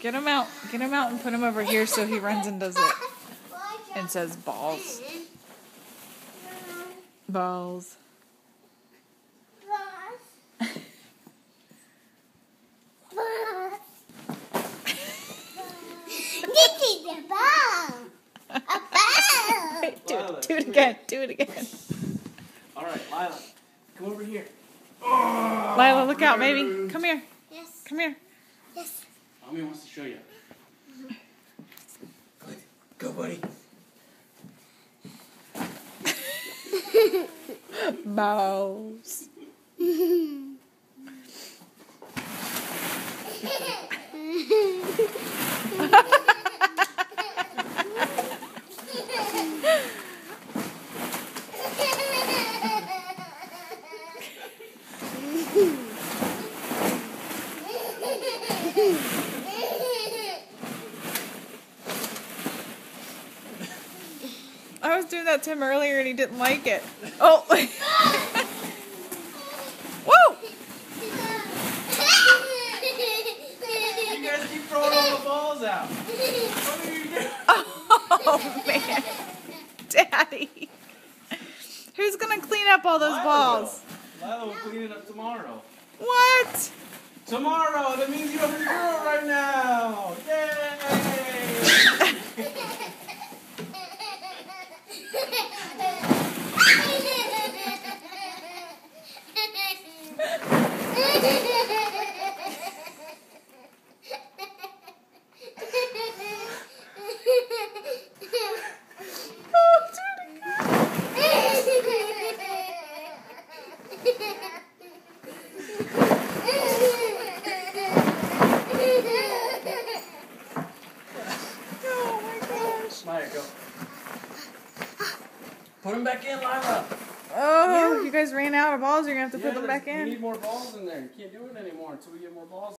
Get him out. Get him out and put him over here so he runs and does it. And says balls. Balls. This is a ball. A ball. Do it again. Do it again. All right, Lila, come over here. Lila, look out, baby. Come here. Yes. Come here. Yes. Mommy wants to show you. Good. Go, buddy. Balls. I was doing that to him earlier and he didn't like it. Oh! Whoa! You guys keep throwing all the balls out. What are you doing? Oh, man. Daddy. Who's going to clean up all those balls? Lila will clean it up tomorrow. What? Tomorrow! That means you don't have to do it right now! Yay! Oh, my gosh. Maya, go. Put them back in, Lila. Oh, you guys ran out of balls. You're going to have to put them back We in. need more balls in there. You can't do it anymore until we get more balls.